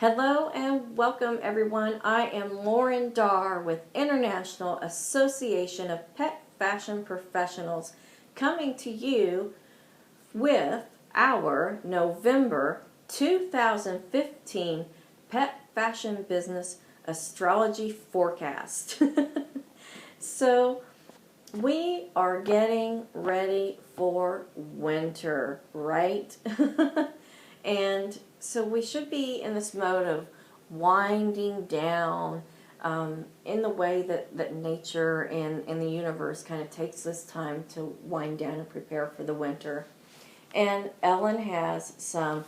Hello and welcome everyone. I am Lauren Darr with International Association of Pet Fashion Professionals coming to you with our November 2015 Pet Fashion Business Astrology Forecast. So we are getting ready for winter, right? And so we should be in this mode of winding down in the way that nature and the universe kind of takes this time to wind down and prepare for the winter. And Ellen has some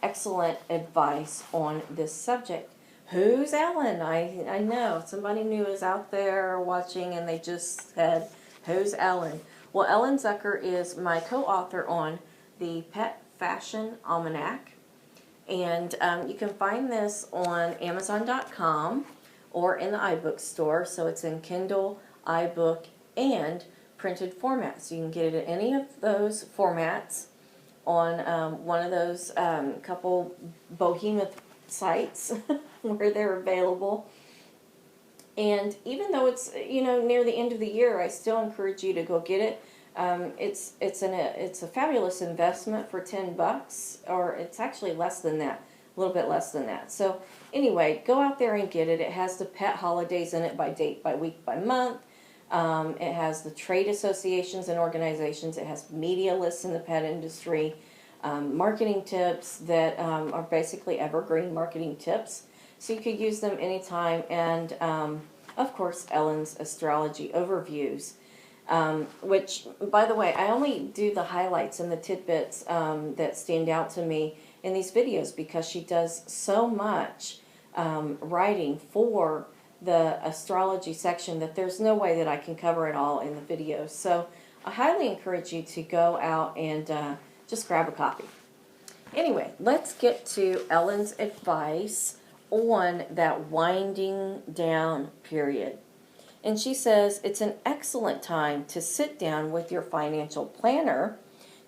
excellent advice on this subject. Who's Ellen? I know somebody new is out there watching and they just said, who's Ellen? Well, Ellen Zucker is my co-author on the Pet Fashion Almanac, and you can find this on Amazon.com or in the iBook store. So it's in Kindle, iBook, and printed format. So you can get it in any of those formats on one of those couple behemoth sites where they're available. And even though it's near the end of the year, I still encourage you to go get it. It's a fabulous investment for $10, or it's actually less than that, a little bit less than that. So anyway, go out there and get it. It has the pet holidays in it by date, by week, by month. It has the trade associations and organizations. It has media lists in the pet industry, marketing tips that are basically evergreen marketing tips. So you could use them anytime, and of course Ellen's astrology overviews. Which, by the way, I only do the highlights and the tidbits that stand out to me in these videos because she does so much writing for the astrology section that there's no way that I can cover it all in the videos. So I highly encourage you to go out and just grab a copy. Anyway, let's get to Ellen's advice on that winding down period. And she says it's an excellent time to sit down with your financial planner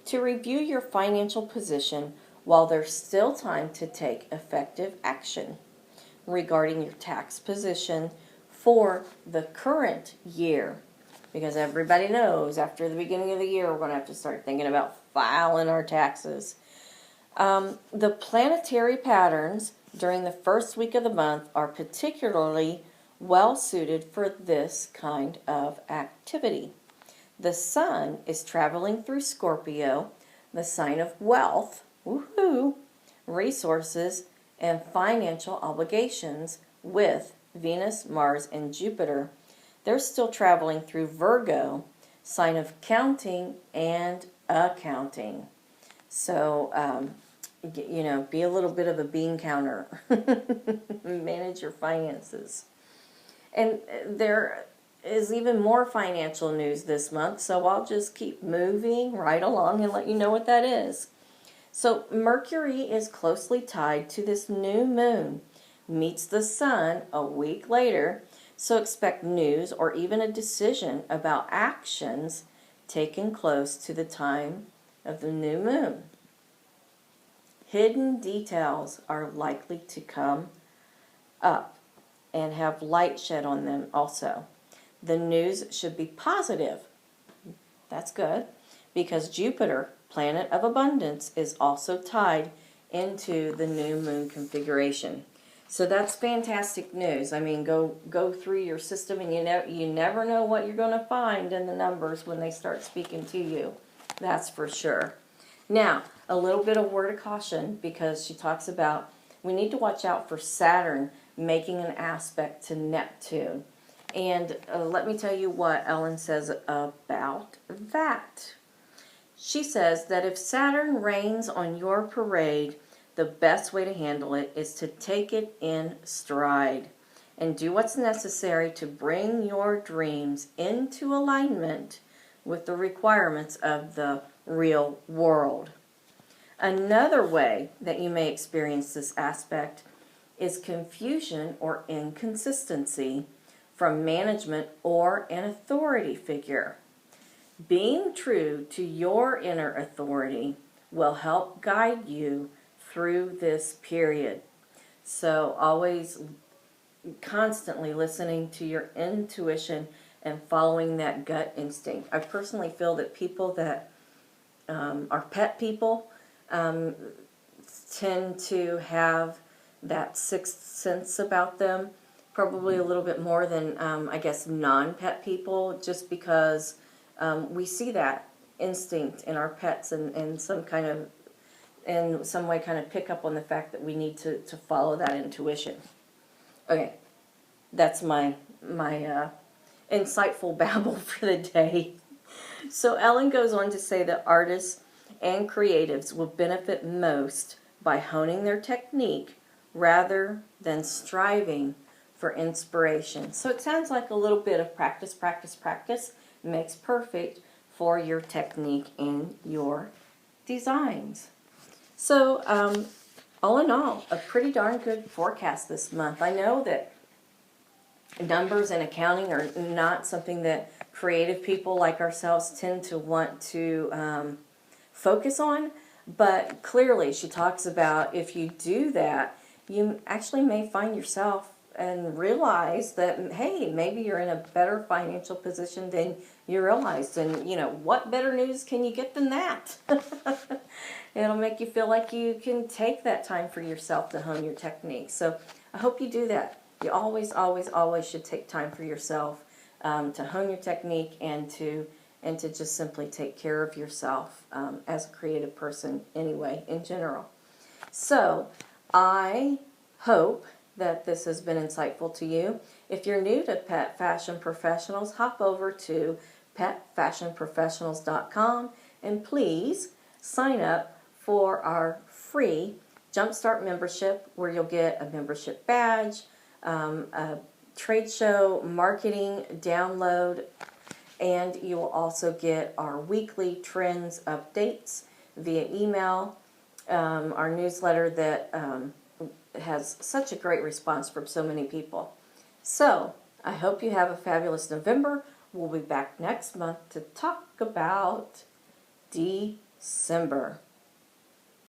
to review your financial position while there's still time to take effective action regarding your tax position for the current year. Because everybody knows after the beginning of the year we're going to have to start thinking about filing our taxes. The planetary patterns during the first week of the month are particularly well suited for this kind of activity. The sun is traveling through Scorpio, the sign of wealth, woohoo, resources, and financial obligations with Venus, Mars, and Jupiter. They're still traveling through Virgo, sign of counting and accounting. So, be a little bit of a bean counter. Manage your finances. And there is even more financial news this month, so I'll just keep moving right along and let you know what that is. So Mercury is closely tied to this new moon, meets the sun a week later, so expect news or even a decision about actions taken close to the time of the new moon. Hidden details are likely to come up and have light shed on them also. The news should be positive. That's good, because Jupiter, planet of abundance, is also tied into the new moon configuration. So that's fantastic news. I mean, go through your system, and you never know what you're going to find in the numbers when they start speaking to you. That's for sure. Now, a little bit of word of caution, because she talks about we need to watch out for Saturn making an aspect to Neptune. And let me tell you what Ellen says about that. She says that if Saturn rains on your parade, the best way to handle it is to take it in stride and do what's necessary to bring your dreams into alignment with the requirements of the real world. Another way that you may experience this aspect is confusion or inconsistency from management or an authority figure. Being true to your inner authority will help guide you through this period. So always constantly listening to your intuition and following that gut instinct. I personally feel that people that are pet people um, tend to have that sixth sense about them, probably a little bit more than I guess non-pet people, just because we see that instinct in our pets and some kind of in some way kind of pick up on the fact that we need to follow that intuition. Okay, that's my insightful babble for the day. So Ellen goes on to say that artists and creatives will benefit most by honing their technique rather than striving for inspiration. So it sounds like a little bit of practice, practice, practice makes perfect for your technique and your designs. So all in all, a pretty darn good forecast this month. I know that numbers and accounting are not something that creative people like ourselves tend to want to focus on, but clearly she talks about if you do that, you actually may find yourself and realize that, hey, maybe you're in a better financial position than you realized. And, you know, what better news can you get than that? It'll make you feel like you can take that time for yourself to hone your technique. So I hope you do that. You always, always, always should take time for yourself to hone your technique and to just simply take care of yourself as a creative person anyway, in general. So I hope that this has been insightful to you. If you're new to Pet Fashion Professionals, hop over to petfashionprofessionals.com and please sign up for our free Jumpstart membership, where you'll get a membership badge, a trade show marketing download, and you will also get our weekly trends updates via email, our newsletter that has such a great response from so many people. So I hope you have a fabulous November. We'll be back next month to talk about December.